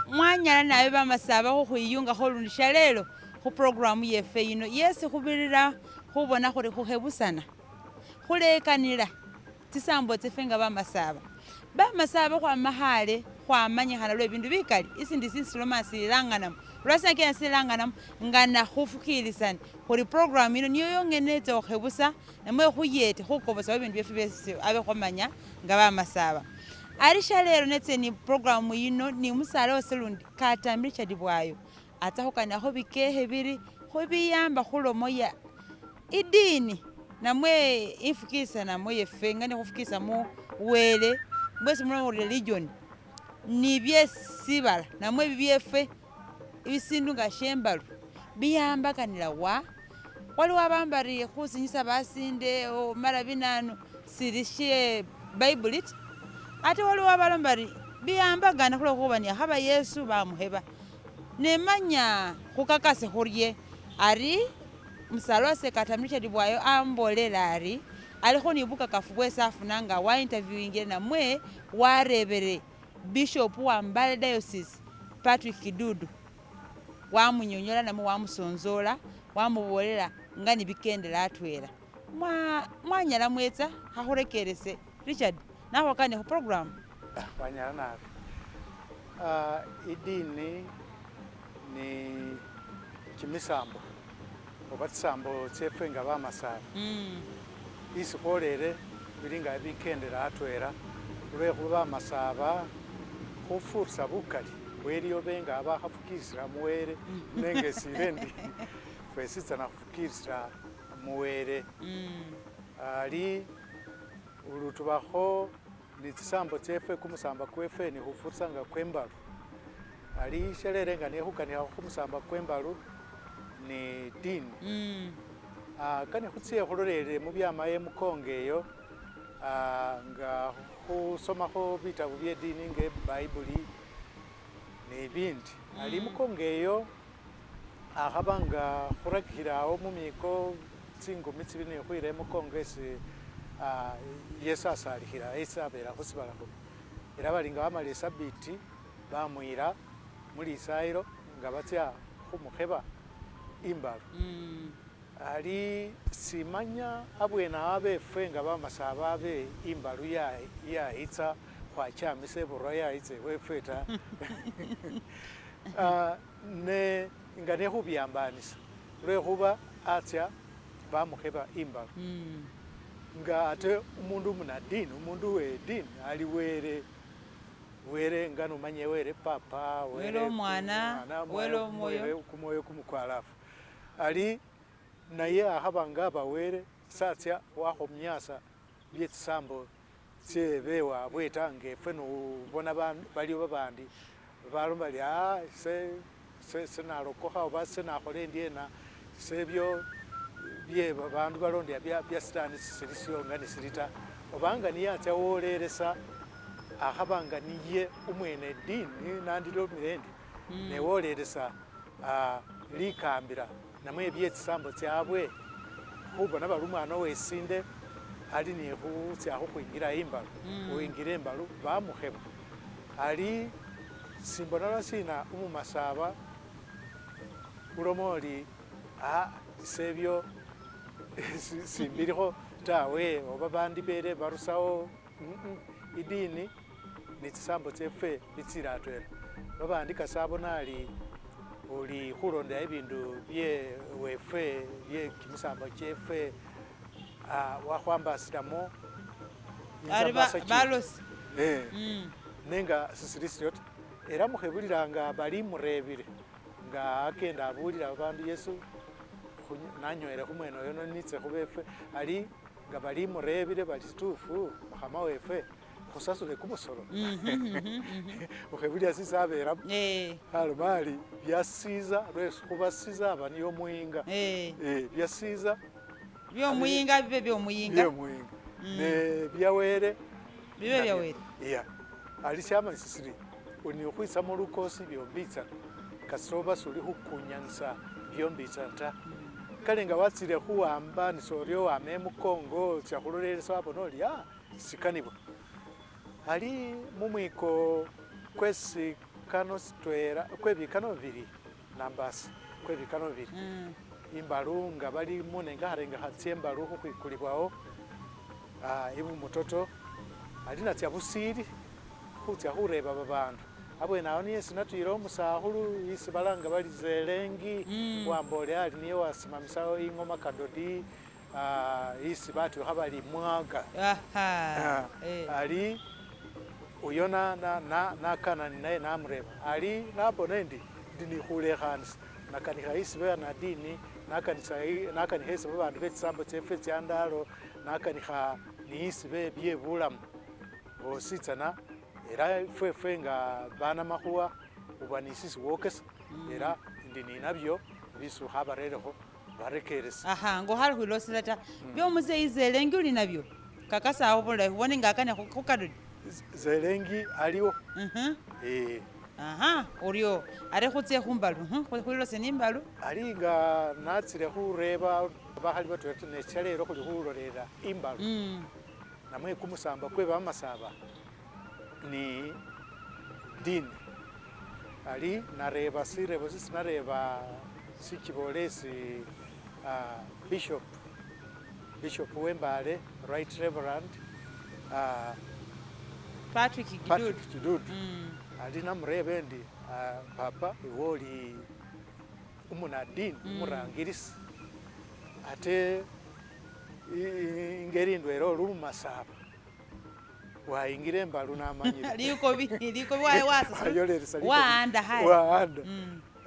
mwanyala nabe bamasaba khukhwiyungakho lundi lelo khu programu yefe yino yesi khubirira khubona khuri khukhebusana khulekanila tsisambo tsefe nga bamasaba khwama khale khwamanyikhana lwe bindu bikali isindi sinsiloma sililanganamu lwasinakena sililanganamu nga nakhufukilisani khuri programu yino niyo yongene etsa khukhebusa namwe khuyete khukobosa bindu byefe byesi abe khwamanya nga bamasaba arisha lero netse ni programu yino ni musala wose lundi Katambi Richard Bwayo atsa khukanakho bikehe biri khubiyamba khulomo ya idini namwe ifukisa namwe yefe ngani khufukisa mu wele mwesi mu religion ni byesibala namwe bibyefe ibisindu nga shembalu biyambakanila waliwo abambari khusinyisa basinde mara binanu sirishe Bible it ate waliwo abalombari biyambagana khulokhuba niyakhaba Yesu bamuheba nemanya khukakase khurye ari musalo wase Katambi Richard Bwayo ambolela ari alikho ni bukakafu bwesi afuna nga wa interviewingile namwe warebere Bishop wa Mbale Diocese Patrick Kidudu wamunyonyola namwe wamusonzola wamubolela nga nibikendela atwela mwanyala mwetsa khakhurekerese Richard nakhwakane khu program wanyala nabi idini ni kimisambo oba tsisambo tsefe nga bamasaba isi khwolele bili nga bikendela atwela lwekhuba bamasaba khufurisa bukali weliyo benga bakhafukilisila muwele nenge sile ndi fwesi tsana khufukilisila muwele ali ulutubakho ni tsisambo tsefe kumusamba kwefe ni khufurisa nga kwembalu ali shelele nga nekhukanikha khumusamba kwembalu ni dini kani khutsiye khulolele mubyama emukongo eyo nga khusomakho bitabu bye dini nga ebayibuli ni bindi ali mukongo eyo akhaba nga khurakikhilawo mumiko tsingumi tsibili ni khwila emukongo esi Yesu asalikhila esi abela khusibala khuno ela bali nga bamala esabiti bamwila mulisayilo nga batsya khumukheba imbalu ali simanya abwene abefe nga bamasaba abe imbalu yayitsa khwachamisa eburwa yayitsa ewefe ta ne nga nekhubyambanisa lwekhuba atsya bamukheba imbalu nga ate umundu umunadini umundu wedini ali were nga numanye were papa were omwana were omwoyo kumoyo kumukwalafu ali naye akhaba nga abawere satsya wakhomyasa byetsisambo tsebe wabwe ta ngefe nubona baliyo babandi balomba bali senalokokha oba senakhola endyena sebyo bye babandu balondya bya sitani silisyo nga nisilita obanga niye atsya wolelesa akhaba nga niye umwene dini nandilomile ndi newolelesa likambila namwe byetsisambo tsyabwe khubona bali umwana wesinde ali ni khutsya khukhwingila imbalu uwingila imbalu bamukheba ali simbona lwasina umumasaba ulomo oli sebyo simbilikho tawe oba bandi bele barusawo idini ni tsisambo tsefe bitsila atwela babandi kasabona ali uli khulondela ibindu bye wefe bye kimisambo kyefe wakhwambasilamo balosi nenga sisilisyo ta era mukhebulilanga bali murebile nga akenda abulila babandu Yesu nanyoele khumwene oyo nitse khubefe ali nga bali murebile bali tufu mukhama wefe khusasule kumusolo ukhebulya sisa abelamo aloma ali byasiza lwekhuba siza aba niyo muyinga byasiza byomuyinga bibe byomuyinga ne byawere bibe byawere ali syama sisiri oni ukhwisa mu lukosi byombitsana kasoba suli khukunyanisa byombitsana ta kale nga watsile khuwamba nisoryo wama emukongo tsya khulolelesa wabona oli sikanibwa ali mumwiko kwesikano sitwera kwebikano bibiri nambasi kwebikano bibiri imbalu nga bali munenga harenga hatsie imbalu khukhwikulibwawo ibu mutoto alina tya busiri khutya khureba babandu abwene awo niye sinatuyile omusakhulu isi balanga bali zelengi wambole ali niye wasimamisawo ingoma kadodi isi batukha bali mwaga ali uyo nakanani naye namureba ali nabona ndi nikhulekhanisa nakanikha isi bernadini nakanikha isi babandu bechisambo chefe chandalo nakanikha ni isi byebulamu bositsana era fwe nga bana makhuwa uba nisisi wokesa era ndi ninabyo bisu khabarerekho barekeresa ngo hali khwilosela ta byomuzeyi zelengi uli nabyo kakasawo bulayi ubone nga akane khukadodi zelengi aliwo oryo ari khutse khumbalu khwilose nimbalu ali nga natsile khureba bakhali batwete nechalero khuli khulorera imbalu namwe kumusamba kwe bamasaba ni dini ali nareba sirebo sisi nareba sichibolesi bishop wembale right reverend Patrick Kidudu ali namurebe ndi papa iwoli umunadini umurangirisi ate ingeri ndwero lumasaba waingire imbalu namanyire liko waanda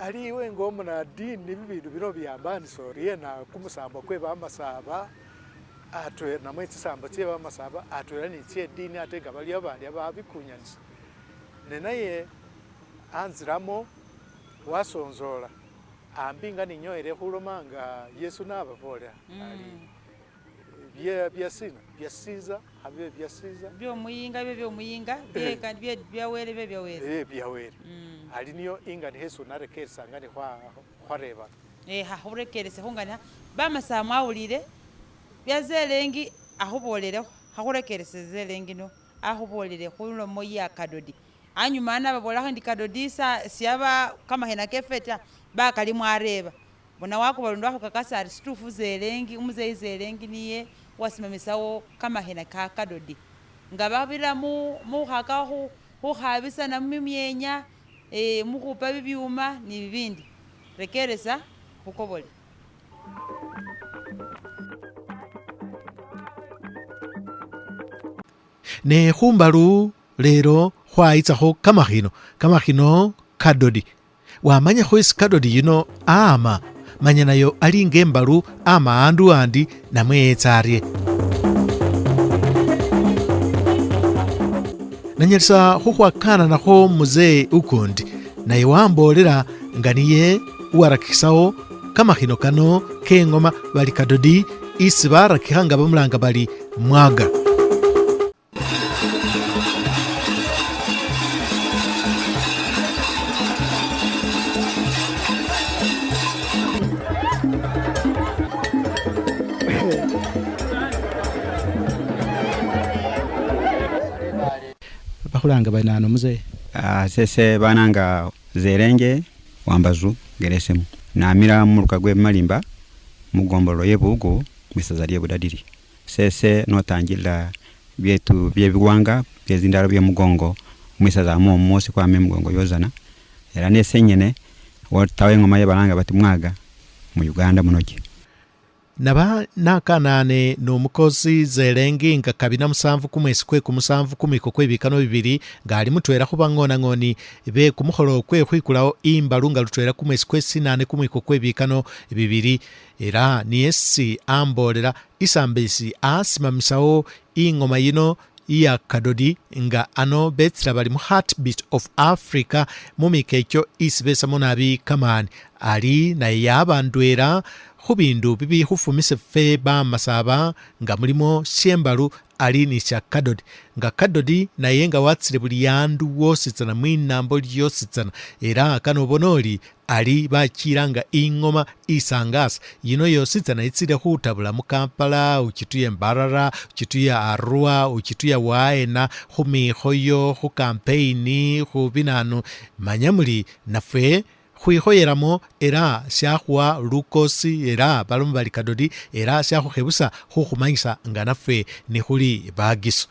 ali iwe ngomunadini bibindu bino byambanisa oriena kumusamba kwe bamasaba atwera namwe tsisamba tse bamasaba atwera ni tse dini ate gabali abandi ababikunyanisa nenaye anziramo wasonzola ambinga ninyoere khulomanga Yesu nababola ali byasina byasiza habe byasiza byomuyinga byomuyinga byawere byawere ali niyo ingani Yesu narekeresa ngani khwareba khurekerese khungana bamasaba mwawulire byazelengi akhubolerekho akhurekerese zelengi no akhubolere khulomo ya kadodi anyuma nababolakho ndi kadodi siaba kamahena kefeta bakali mwareba bona wakubalundu akho kakasa ari situfu zelengi umuzeyi zelengi niye wasimamisawo kamahena ka kadodi nga babira mukhaka khukhabisana mumyenya mukhupa bibyuma ni bibindi rekeresa khukobole ne khumbalu lero khwayitsakho kamakhino kadodi wamanyakho isi kadodi yino ama manya nayo ali ngembalu ama andu andi namwe etsarye nanyalisa khukhwakana nakho muzee ukundi naye wambolera nga niye warakisawo kamakhino kano kengoma bali kadodi isi barakikha nga bamulanga bali mwaga bakhulanga banano muzee sese bananga zerenge wambazu geresemu namira muluka gwe malimba mugombolo yebugu mwisaza lye budadiri sese notangila byetu byebiwanga byezindaro bye mugongo mwisaza mo mosi kwa mugongo yozana era nesenyene watawe ngoma ye balanga bati mwaga mu Uganda munoki naba nakanane n'omukozi zelengi nga 27 kumwezi kwe kumusanvu kumiko kwebikano bibiri ngali mutwera khuba ng'oni be kumukholo kwe khwikulawo imbalu nga lutwera kumwezi kwe 8 kumiko kwebikano bibiri era niyesi ambolera isambesi asimamisawo ingoma yino iya kadodi nga ano betsira bali mu Heartbeat of Africa mumika ekyo isibesamo nabi kamani ali naye yabandwera khubindu bibikhufumise ffe bamasaba nga mulimo Syembalu ali ni sya Kadodi nga Kadodi naye nga watsile buli yandu wositsana mwinambo lyositsana era kanobona oli ali bachira nga ingoma isangasa yino yositsana itsile khutabula mu Kampala uchituya Mbarara uchituya Arua uchituya Waena khumikhoyo khu campaign khu binanu manyamuli nafwe khwikhoyelamo era syakhuwa lukosi era balomu bali Kadodi era syakhukhebusa khukhumanyisa nga nafwe ni khuli bagiso.